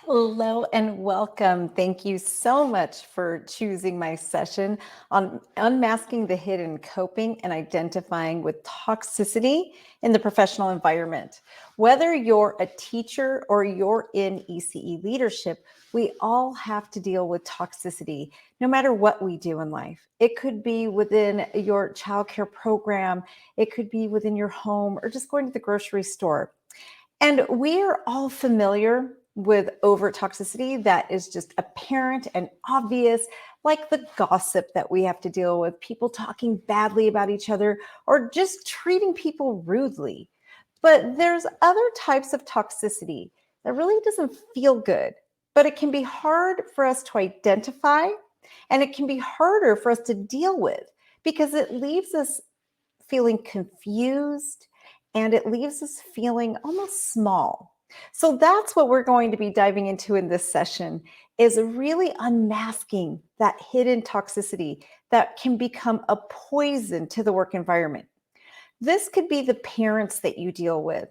Hello and welcome. Thank you so much for choosing my session on unmasking the hidden, coping and identifying with toxicity in the professional environment. Whether you're a teacher or you're in ECE leadership, we all have to deal with toxicity no matter what we do in life. It could be within your childcare program, it could be within your home, or just going to the grocery store. And we are all familiar with overt toxicity that is just apparent and obvious, like the gossip that we have to deal with, people talking badly about each other, or just treating people rudely. But there's other types of toxicity that really doesn't feel good, but it can be hard for us to identify, and it can be harder for us to deal with because it leaves us feeling confused, and it leaves us feeling almost small. So that's what we're going to be diving into in this session, is really unmasking that hidden toxicity that can become a poison to the work environment. This could be the parents that you deal with,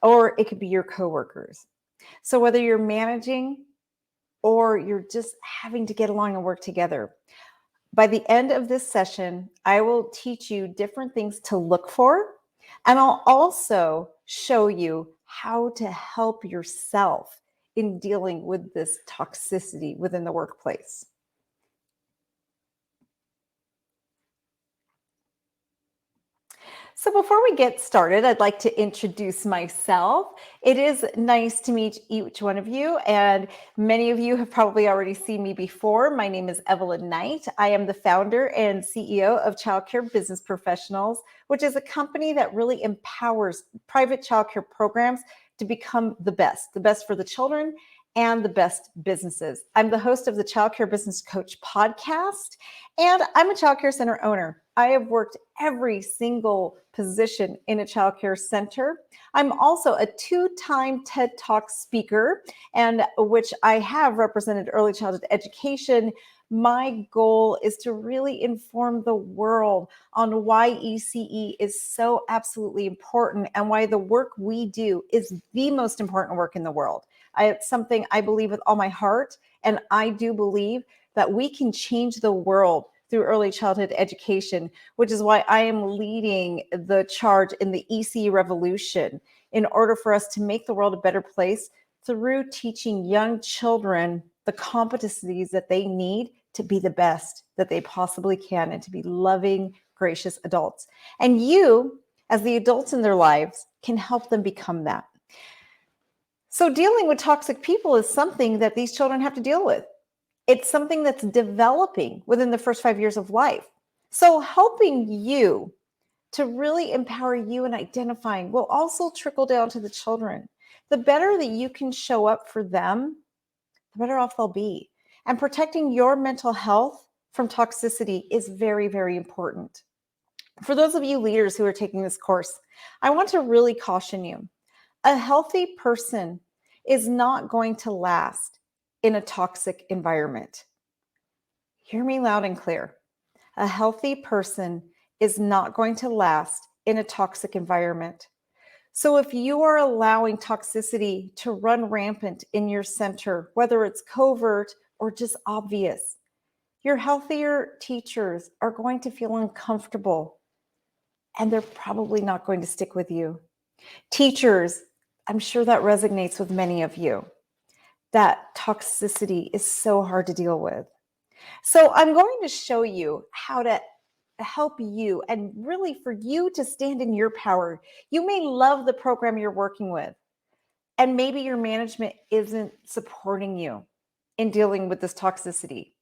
or it could be your coworkers. So whether you're managing or you're just having to get along and work together, by the end of this session, I will teach you different things to look for, and I'll also show you how to help yourself in dealing with this toxicity within the workplace. So before we get started, I'd like to introduce myself. It is nice to meet each one of you, and many of you have probably already seen me before. My name is Evelyn Knight. I am the founder and CEO of Childcare Business Professionals, which is a company that really empowers private childcare programs to become the best for the children and the best businesses. I'm the host of the Childcare Business Coach podcast, and I'm a childcare center owner. I have worked every single position in a childcare center. I'm also a two-time TED Talk speaker, and which I have represented early childhood education. My goal is to really inform the world on why ECE is so absolutely important and why the work we do is the most important work in the world. It's something I believe with all my heart, and I do believe that we can change the world through early childhood education, which is why I am leading the charge in the ECE revolution in order for us to make the world a better place through teaching young children the competencies that they need to be the best that they possibly can and to be loving, gracious adults. And you, as the adults in their lives, can help them become that. So dealing with toxic people is something that these children have to deal with. It's something that's developing within the first 5 years of life. So helping you to really empower you in identifying will also trickle down to the children. The better that you can show up for them, the better off they'll be. And protecting your mental health from toxicity is very, very important. For those of you leaders who are taking this course, I want to really caution you. A healthy person is not going to last in a toxic environment. Hear me loud and clear. A healthy person is not going to last in a toxic environment. So if you are allowing toxicity to run rampant in your center, whether it's covert or just obvious, your healthier teachers are going to feel uncomfortable, and they're probably not going to stick with you. Teachers, I'm sure that resonates with many of you. That toxicity is so hard to deal with. So I'm going to show you how to help you and really for you to stand in your power. You may love the program you're working with, and maybe your management isn't supporting you in dealing with this toxicity,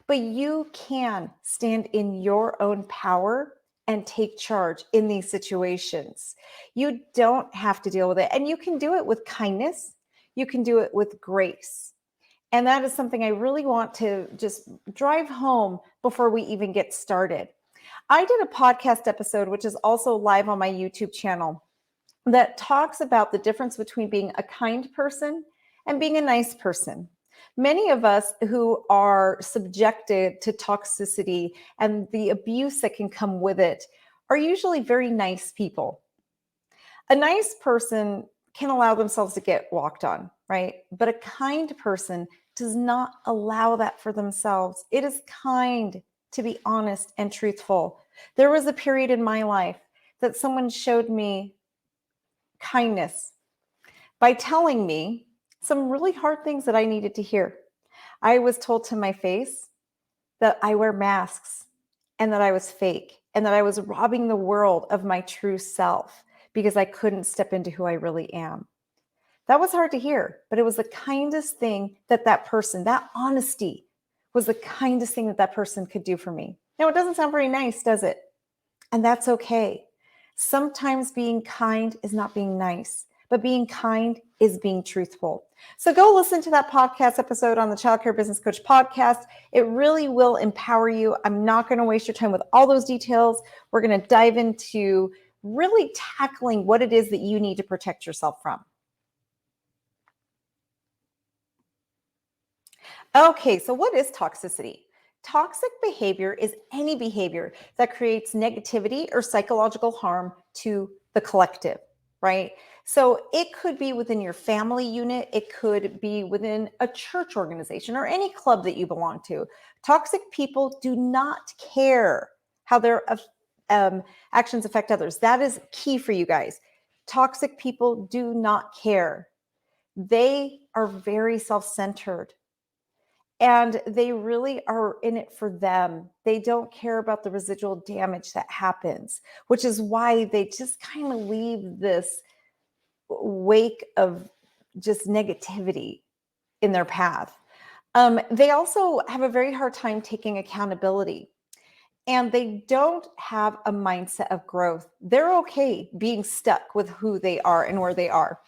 but you can stand in your own power and take charge in these situations. You don't have to deal with it, and you can do it with kindness. You can do it with grace. And that is something I really want to just drive home before we even get started. I did a podcast episode, which is also live on my YouTube channel, that talks about the difference between being a kind person and being a nice person. Many of us who are subjected to toxicity and the abuse that can come with it are usually very nice people. A nice person can allow themselves to get walked on, right? But a kind person does not allow that for themselves. It is kind to be honest and truthful. There was a period in my life that someone showed me kindness by telling me some really hard things that I needed to hear. I was told to my face that I wear masks and that I was fake and that I was robbing the world of my true self because I couldn't step into who I really am. That was hard to hear, but it was the kindest thing that person, that honesty was the kindest thing that person could do for me. Now, it doesn't sound very nice, does it? And that's okay. Sometimes being kind is not being nice, but being kind is being truthful. So go listen to that podcast episode on the Child Care Business Coach podcast. It really will empower you. I'm not going to waste your time with all those details. We're going to dive into really tackling what it is that you need to protect yourself from. Okay, so what is toxicity? Toxic behavior is any behavior that creates negativity or psychological harm to the collective, right? So it could be within your family unit, it could be within a church organization or any club that you belong to. Toxic people do not care how their actions affect others. That is key for you guys. Toxic people do not care. They are very self-centered. And they really are in it for them. They don't care about the residual damage that happens, which is why they just kind of leave this wake of just negativity in their path. They also have a very hard time taking accountability, and they don't have a mindset of growth. They're okay being stuck with who they are and where they are.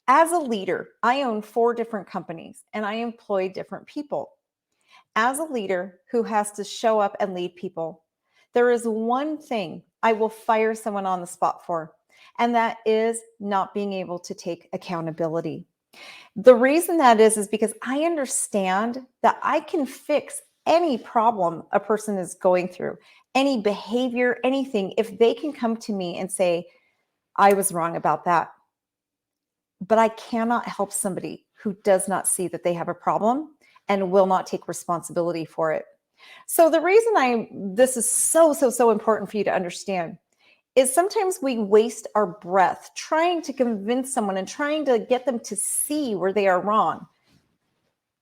As a leader, I own 4 different companies and I employ different people. As a leader who has to show up and lead people, there is one thing I will fire someone on the spot for, and that is not being able to take accountability. The reason that is because I understand that I can fix any problem a person is going through, any behavior, anything, if they can come to me and say, I was wrong about that. But I cannot help somebody who does not see that they have a problem and will not take responsibility for it. So the reason this is so important for you to understand is sometimes we waste our breath trying to convince someone and trying to get them to see where they are wrong.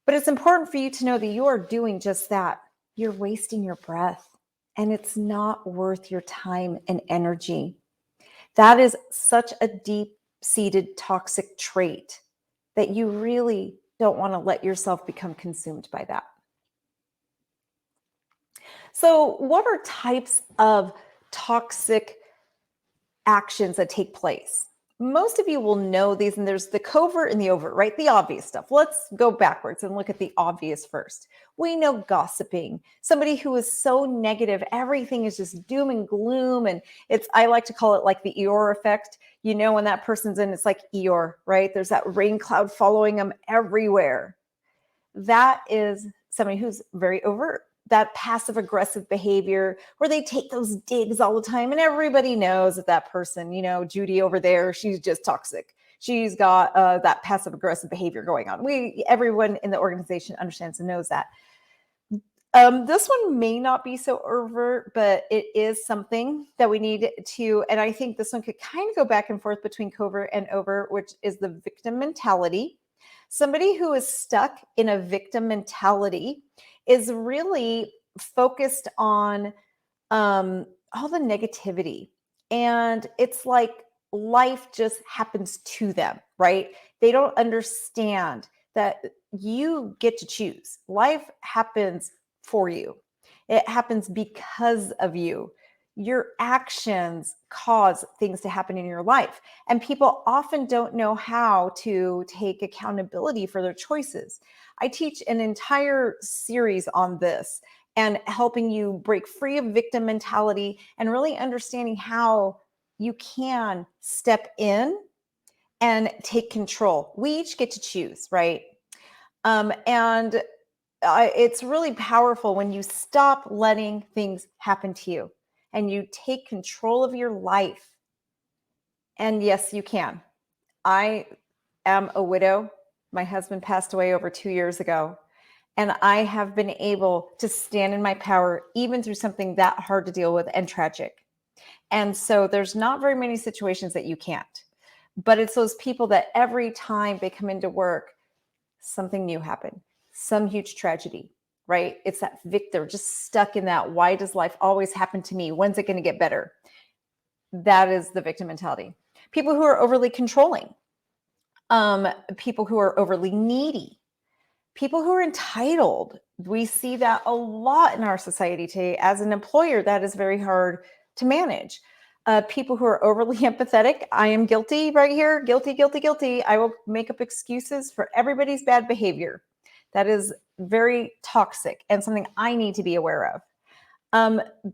But it's important for you to know that you are doing just that. You're wasting your breath, and it's not worth your time and energy. That is such a deep-seated toxic trait that you really don't want to let yourself become consumed by that. So, what are types of toxic actions that take place? Most of you will know these, and there's the covert and the overt, right? The obvious stuff. Let's go backwards and look at the obvious first. We know gossiping, somebody who is so negative, everything is just doom and gloom. And I like to call it like the Eeyore effect. You know, when that person's in, it's like Eeyore, right? There's that rain cloud following them everywhere. That is somebody who's very overt. That passive aggressive behavior where they take those digs all the time, and everybody knows that person, you know, Judy over there, she's just toxic. She's got that passive aggressive behavior going on. Everyone in the organization understands and knows that. This one may not be so overt, but it is something that we need to, and I think this one could kind of go back and forth between covert and overt, which is the victim mentality. Somebody who is stuck in a victim mentality is really focused on all the negativity. And it's like life just happens to them, right? They don't understand that you get to choose. Life happens for you. It happens because of you. Your actions cause things to happen in your life. And people often don't know how to take accountability for their choices. I teach an entire series on this and helping you break free of victim mentality and really understanding how you can step in and take control. We each get to choose, right? And it's really powerful when you stop letting things happen to you and you take control of your life. And yes, you can. I am a widow. My husband passed away over 2 years ago. And I have been able to stand in my power, even through something that hard to deal with and tragic. And so there's not very many situations that you can't. But it's those people that every time they come into work, something new happened, some huge tragedy, right? It's that victor just stuck in that. Why does life always happen to me? When's it going to get better? That is the victim mentality. People who are overly controlling, people who are overly needy, people who are entitled. We see that a lot in our society today. As an employer, that is very hard to manage. People who are overly empathetic. I am guilty right here. Guilty, guilty, guilty. I will make up excuses for everybody's bad behavior. That is very toxic and something I need to be aware of.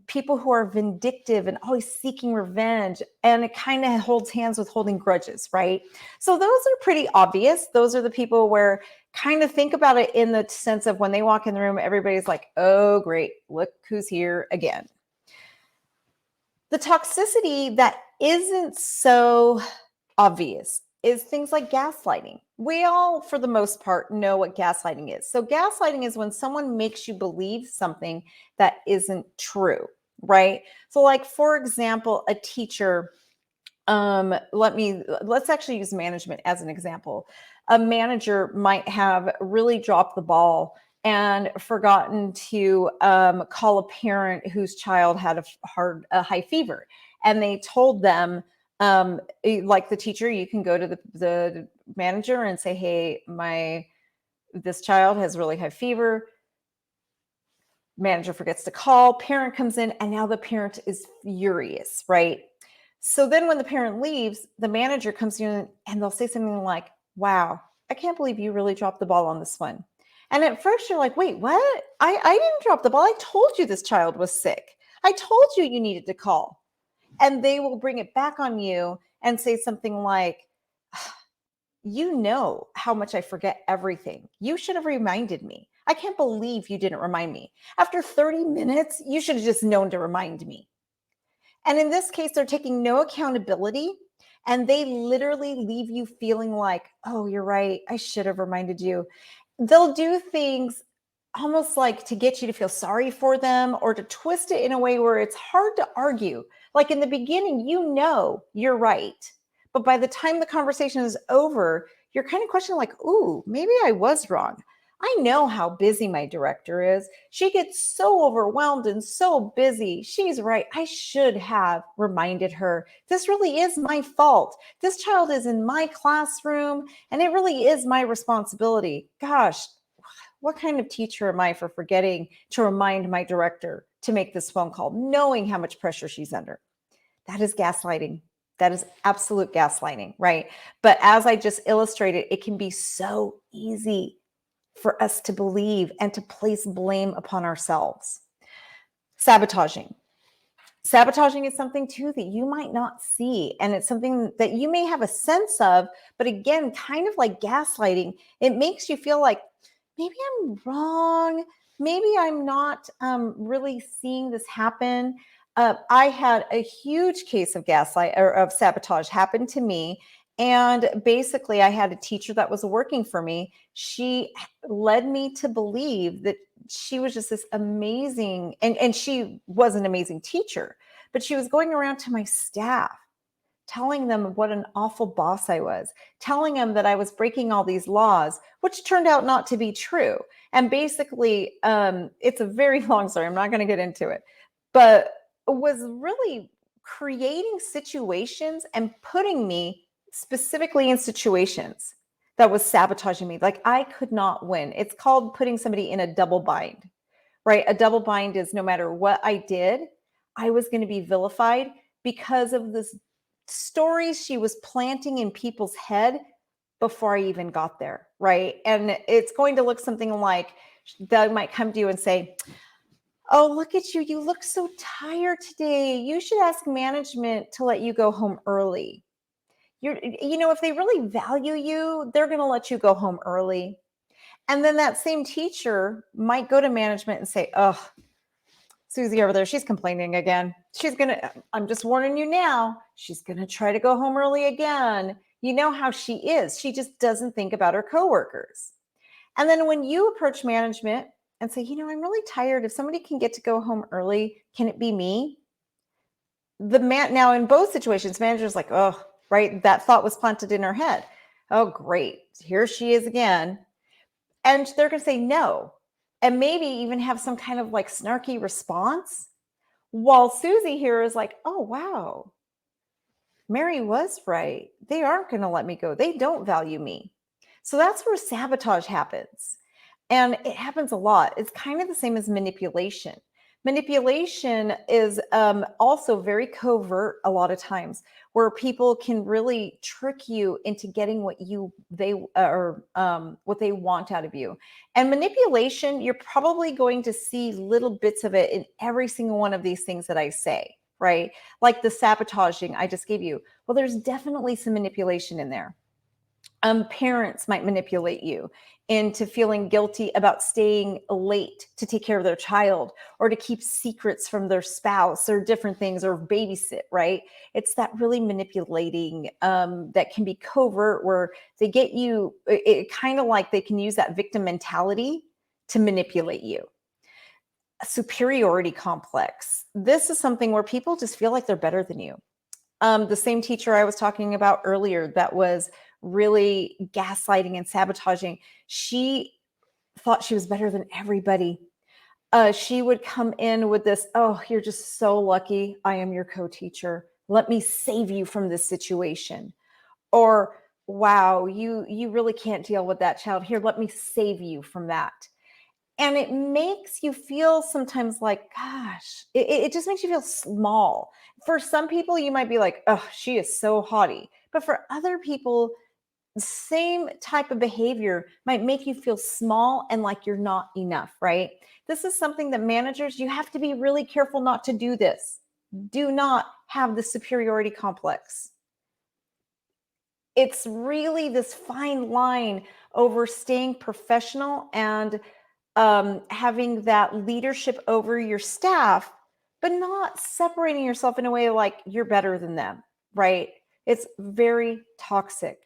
People who are vindictive and always seeking revenge, and it kind of holds hands with holding grudges, right? So those are pretty obvious. Those are the people where kind of think about it in the sense of when they walk in the room, everybody's like, oh, great, look who's here again. The toxicity that isn't so obvious is things like gaslighting. We all, for the most part, know what gaslighting is. So gaslighting is when someone makes you believe something that isn't true, right? So like, for example, a teacher, let's actually use management as an example. A manager might have really dropped the ball and forgotten to call a parent whose child had a high fever. And they told them, like the teacher, you can go to the manager and say, hey, this child has really high fever. Manager forgets to call, parent comes in, and now the parent is furious, right? So then when the parent leaves, the manager comes in and they'll say something like, wow, I can't believe you really dropped the ball on this one. And at first you're like, wait, what? I didn't drop the ball. I told you this child was sick. I told you you needed to call. And they will bring it back on you and say something like, you know how much I forget everything. You should have reminded me. I can't believe you didn't remind me. After 30 minutes, you should have just known to remind me. And in this case, they're taking no accountability, and they literally leave you feeling like, oh, you're right. I should have reminded you. They'll do things almost like to get you to feel sorry for them or to twist it in a way where it's hard to argue. Like in the beginning, you know you're right. But by the time the conversation is over, you're kind of questioning like, ooh, maybe I was wrong. I know how busy my director is. She gets so overwhelmed and so busy. She's right. I should have reminded her. This really is my fault. This child is in my classroom, and it really is my responsibility. Gosh, what kind of teacher am I for forgetting to remind my director to make this phone call, knowing how much pressure she's under? That is gaslighting. That is absolute gaslighting, right? But as I just illustrated, it can be so easy for us to believe and to place blame upon ourselves. Sabotaging. Sabotaging is something too that you might not see. And it's something that you may have a sense of, but again, kind of like gaslighting, it makes you feel like maybe I'm wrong. Maybe I'm not really seeing this happen. I had a huge case of of sabotage happen to me. And basically, I had a teacher that was working for me. She led me to believe that she was just this amazing, and she was an amazing teacher, but she was going around to my staff, telling them what an awful boss I was, telling them that I was breaking all these laws, which turned out not to be true. And basically, it's a very long story. I'm not going to get into it, but was really creating situations and putting me specifically in situations that was sabotaging me. Like I could not win. It's called putting somebody in a double bind, right? A double bind is no matter what I did, I was going to be vilified because of this stories she was planting in people's head before I even got there, right? And it's going to look something like they might come to you and say, oh, look at you. You look so tired today. You should ask management to let you go home early. If they really value you, they're going to let you go home early. And then that same teacher might go to management and say, oh, Susie over there, she's complaining again. I'm just warning you now, she's going to try to go home early again. You know how she is. She just doesn't think about her coworkers. And then when you approach management and say, I'm really tired. If somebody can get to go home early, can it be me? Now in both situations, manager's like, oh, right. That thought was planted in her head. Oh, great. Here she is again. And they're going to say no. And maybe even have some kind of like snarky response. While Susie here is like, oh, wow. Mary was right. They aren't going to let me go. They don't value me. So that's where sabotage happens. And it happens a lot. It's kind of the same as manipulation. Manipulation is also very covert a lot of times, where people can really trick you into getting what they want out of you. And manipulation, you're probably going to see little bits of it in every single one of these things that I say, right? Like the sabotaging I just gave you. Well, there's definitely some manipulation in there. Parents might manipulate you into feeling guilty about staying late to take care of their child, or to keep secrets from their spouse, or different things, or babysit, right? It's that really manipulating that can be covert, where they get you, it kind of like they can use that victim mentality to manipulate you. A superiority complex. This is something where people just feel like they're better than you. The same teacher I was talking about earlier that was really gaslighting and sabotaging, she thought she was better than everybody. She would come in with this, oh, you're just so lucky. I am your co-teacher. Let me save you from this situation. Or, wow, you really can't deal with that child. Here, let me save you from that. And it makes you feel sometimes like, gosh, it just makes you feel small. For some people, you might be like, oh, she is so haughty. But for other people, the same type of behavior might make you feel small and like you're not enough, right? This is something that managers, you have to be really careful not to do this. Do not have the superiority complex. It's really this fine line over staying professional and having that leadership over your staff, but not separating yourself in a way like you're better than them, right? It's very toxic.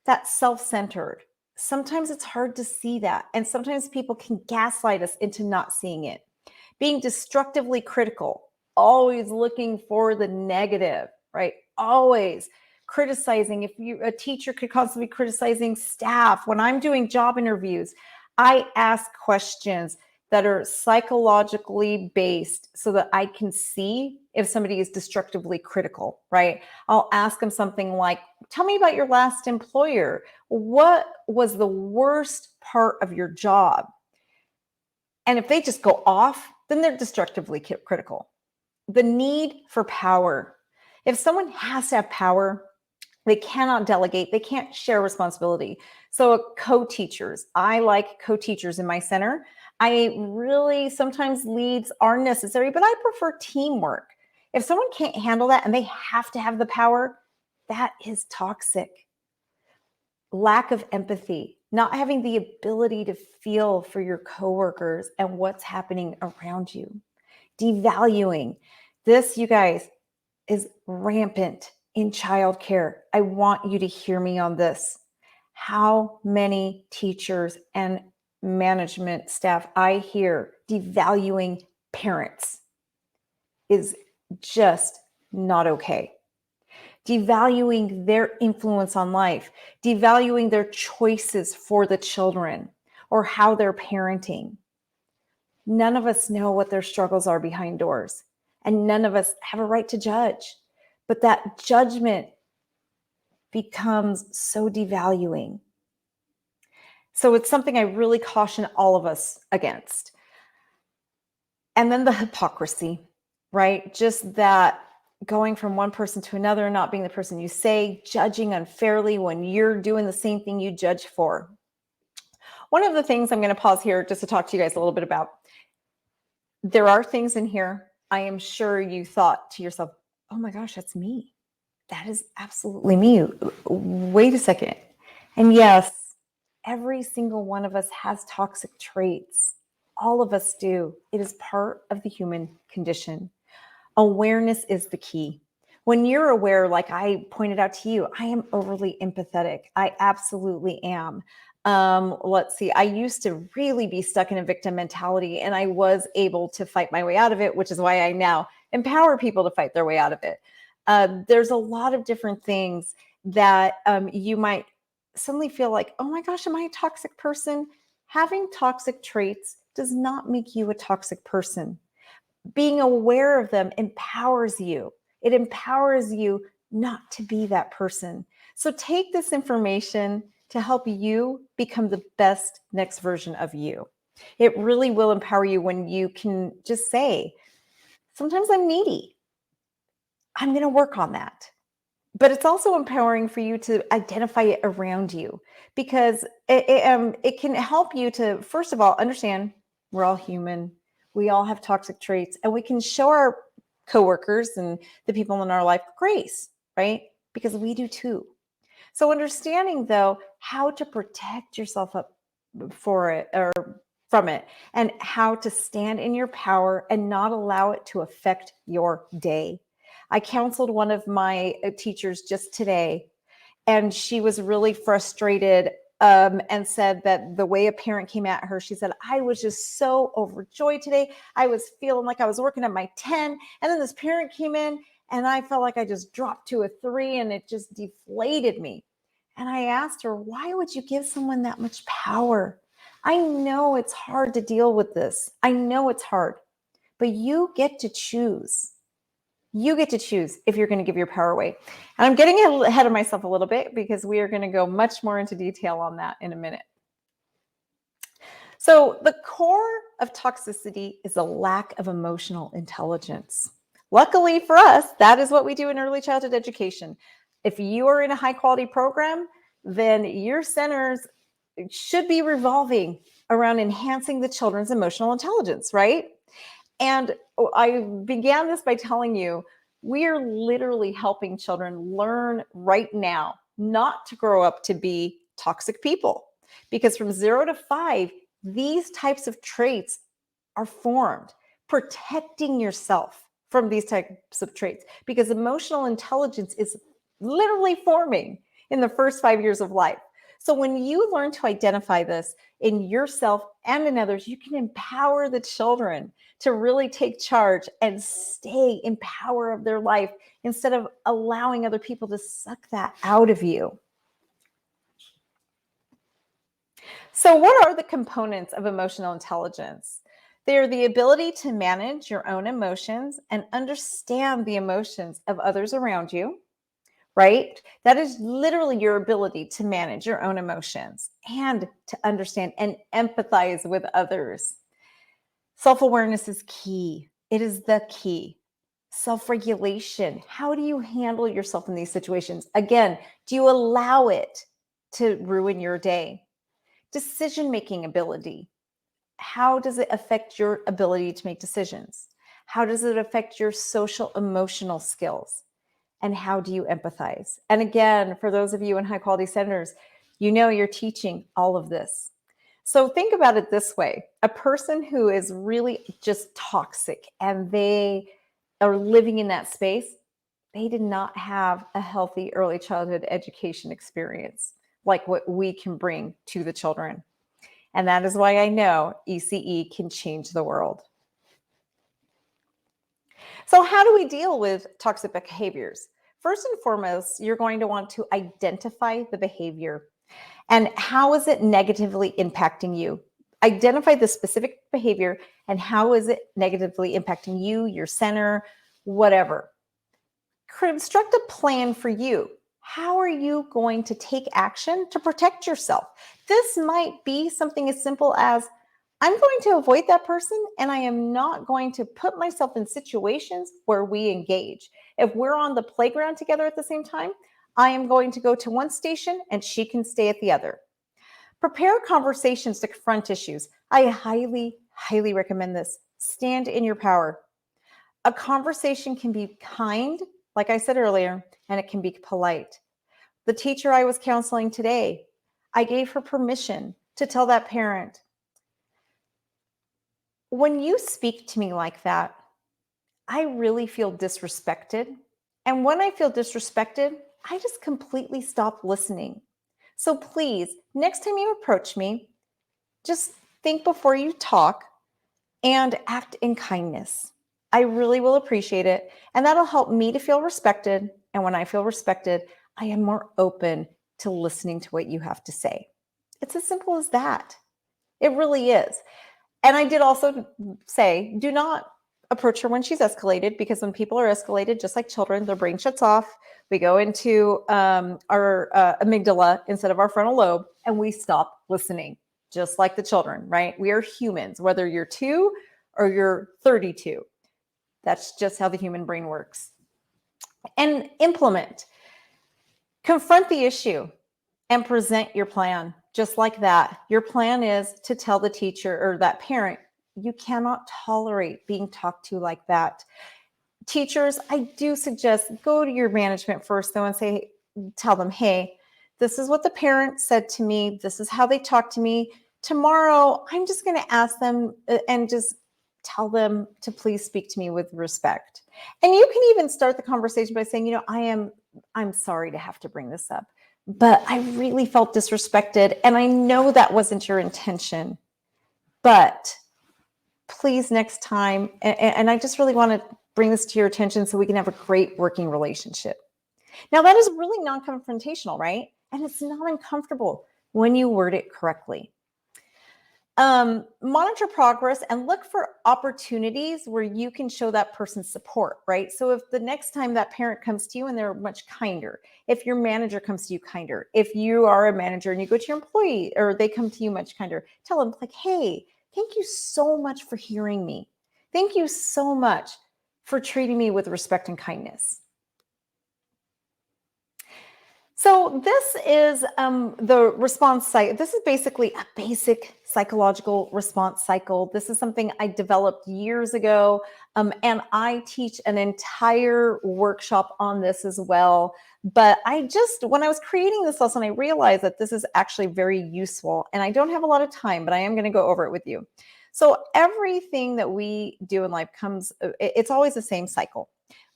That's self-centered. Sometimes it's hard to see that. And sometimes people can gaslight us into not seeing it. Being destructively critical, always looking for the negative, right? Always criticizing. A teacher could constantly be criticizing staff. When I'm doing job interviews, I ask questions that are psychologically based so that I can see if somebody is destructively critical, right? I'll ask them something like, tell me about your last employer. What was the worst part of your job? And if they just go off, then they're destructively critical. The need for power. If someone has to have power, they cannot delegate. They can't share responsibility. So co-teachers, I like co-teachers in my center. I really, sometimes leads are necessary, but I prefer teamwork. If someone can't handle that and they have to have the power, that is toxic. Lack of empathy, not having the ability to feel for your coworkers and what's happening around you. Devaluing. This, you guys, is rampant in childcare. I want you to hear me on this. How many teachers and management staff I hear devaluing parents is just not okay. Devaluing their influence on life, devaluing their choices for the children or how they're parenting. None of us know what their struggles are behind doors, and none of us have a right to judge. But that judgment becomes so devaluing. So it's something I really caution all of us against. And then the hypocrisy, right? Just that going from one person to another, not being the person you say, judging unfairly when you're doing the same thing you judge for. One of the things I'm going to pause here just to talk to you guys a little bit about. There are things in here I am sure you thought to yourself, oh my gosh, that's me. That is absolutely me. Wait a second. And yes, every single one of us has toxic traits. All of us do. It is part of the human condition. Awareness is the key. When you're aware, like I pointed out to you, I am overly empathetic. I absolutely am. Let's see, I used to really be stuck in a victim mentality, and I was able to fight my way out of it, which is why I now empower people to fight their way out of it. There's a lot of different things that you might suddenly feel like, oh my gosh, am I a toxic person? Having toxic traits does not make you a toxic person. Being aware of them empowers you. It empowers you not to be that person. So take this information to help you become the best next version of you. It really will empower you when you can just say, sometimes I'm needy. I'm going to work on that. But it's also empowering for you to identify it around you, because it can help you to, first of all, understand we're all human. We all have toxic traits, and we can show our coworkers and the people in our life grace, right? Because we do too. So understanding, though, how to protect yourself up for it or from it, and how to stand in your power and not allow it to affect your day. I counseled one of my teachers just today, and she was really frustrated, and said that the way a parent came at her, she said, I was just so overjoyed today. I was feeling like I was working at my 10, and then this parent came in, and I felt like I just dropped to a 3, and it just deflated me. And I asked her, why would you give someone that much power? I know it's hard to deal with this. I know it's hard, but you get to choose. You get to choose if you're going to give your power away. And I'm getting ahead of myself a little bit, because we are going to go much more into detail on that in a minute. So the core of toxicity is a lack of emotional intelligence. Luckily for us, that is what we do in early childhood education. If you are in a high quality program, then your centers should be revolving around enhancing the children's emotional intelligence, right? And I began this by telling you, we are literally helping children learn right now not to grow up to be toxic people. Because from 0 to 5, these types of traits are formed, protecting yourself from these types of traits, because emotional intelligence is literally forming in the first 5 years of life. So when you learn to identify this in yourself and in others, you can empower the children to really take charge and stay in power of their life, instead of allowing other people to suck that out of you. So what are the components of emotional intelligence? They are the ability to manage your own emotions and understand the emotions of others around you, right? That is literally your ability to manage your own emotions and to understand and empathize with others. Self-awareness is key. It is the key. Self-regulation. How do you handle yourself in these situations? Again, do you allow it to ruin your day? Decision-making ability. How does it affect your ability to make decisions? How does it affect your social emotional skills? And how do you empathize? And again, for those of you in high quality centers, you know you're teaching all of this. So think about it this way. A person who is really just toxic and they are living in that space, they did not have a healthy early childhood education experience like what we can bring to the children. And that is why I know ECE can change the world. So how do we deal with toxic behaviors? First and foremost, you're going to want to identify the behavior and how is it negatively impacting you. Identify the specific behavior and how is it negatively impacting you, your center, whatever. Construct a plan for you. How are you going to take action to protect yourself? This might be something as simple as, I'm going to avoid that person and I am not going to put myself in situations where we engage. If we're on the playground together at the same time, I am going to go to one station and she can stay at the other. Prepare conversations to confront issues. I highly, highly recommend this. Stand in your power. A conversation can be kind, like I said earlier, and it can be polite. The teacher I was counseling today, I gave her permission to tell that parent, when you speak to me like that, I really feel disrespected And when I feel disrespected, I just completely stop listening. So please, next time you approach me, just think before you talk and act in kindness. I really will appreciate it. And that'll help me to feel respected. And when I feel respected, I am more open to listening to what you have to say. It's as simple as that. It really is. And I did also say, do not approach her when she's escalated, because when people are escalated, just like children, their brain shuts off. We go into our amygdala instead of our frontal lobe, and we stop listening, just like the children, right? We are humans, whether you're 2 or you're 32. That's just how the human brain works. And implement. Confront the issue and present your plan. Just like that. Your plan is to tell the teacher or that parent, you cannot tolerate being talked to like that. Teachers, I do suggest go to your management first though and tell them, hey, this is what the parent said to me. This is how they talked to me. Tomorrow, I'm just going to ask them and just tell them to please speak to me with respect. And you can even start the conversation by saying, I'm sorry to have to bring this up, but I really felt disrespected. And I know that wasn't your intention, but please next time. And I just really want to bring this to your attention so we can have a great working relationship. Now that is really non-confrontational, right? And it's not uncomfortable when you word it correctly. Monitor progress and look for opportunities where you can show that person support, right? So if the next time that parent comes to you and they're much kinder, if your manager comes to you kinder, if you are a manager and you go to your employee or they come to you much kinder, tell them like, hey, thank you so much for hearing me. Thank you so much for treating me with respect and kindness. So this is the response cycle. This is basically a basic psychological response cycle. This is something I developed years ago, and I teach an entire workshop on this as well. But when I was creating this lesson, I realized that this is actually very useful, and I don't have a lot of time, but I am going to go over it with you. So everything that we do in life it's always the same cycle.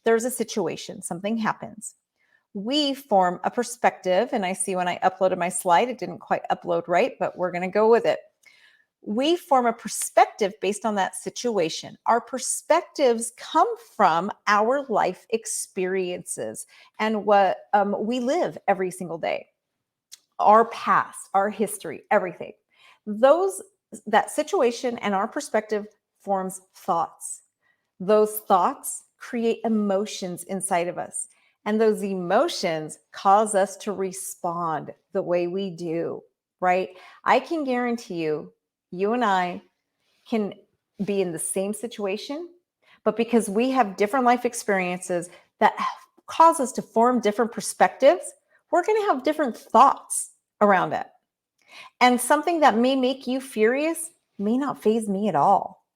There's a situation, something happens. We form a perspective, and I see when I uploaded my slide, it didn't quite upload right, but we're going to go with it. We form a perspective based on that situation. Our perspectives come from our life experiences and what we live every single day, our past, our history, everything. That situation and our perspective forms thoughts. Those thoughts create emotions inside of us. And those emotions cause us to respond the way we do, right? I can guarantee you, you and I can be in the same situation, but because we have different life experiences that cause us to form different perspectives, we're going to have different thoughts around it. And something that may make you furious may not faze me at all.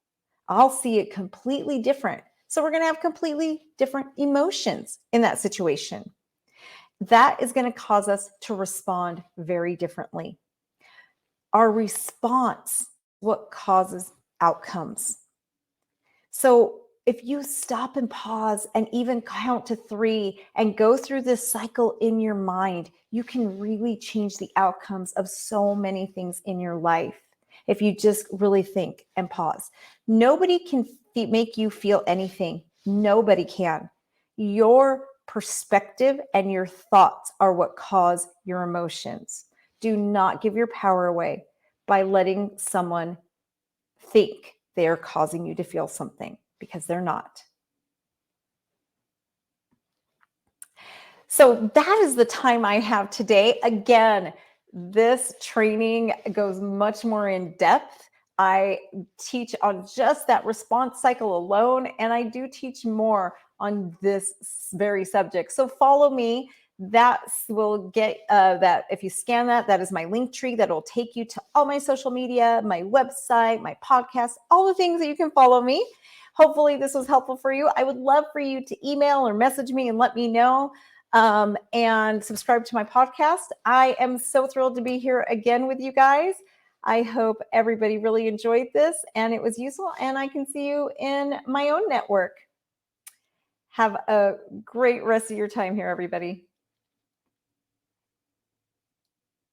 I'll see it completely different. So we're going to have completely different emotions in that situation. That is going to cause us to respond very differently. Our response is what causes outcomes. So if you stop and pause and even count to 3 and go through this cycle in your mind, you can really change the outcomes of so many things in your life. If you just really think and pause. Nobody can make you feel anything. Nobody can. Your perspective and your thoughts are what cause your emotions. Do not give your power away by letting someone think they are causing you to feel something, because they're not. So that is the time I have today. Again, this training goes much more in depth. I teach on just that response cycle alone, and I do teach more on this very subject. So follow me. That will get that. If you scan that, that is my link tree that will take you to all my social media, my website, my podcast, all the things that you can follow me. Hopefully this was helpful for you. I would love for you to email or message me and let me know. And subscribe to my podcast. I am so thrilled to be here again with you guys. I hope everybody really enjoyed this and it was useful, and I can see you in my own network. Have a great rest of your time here, everybody.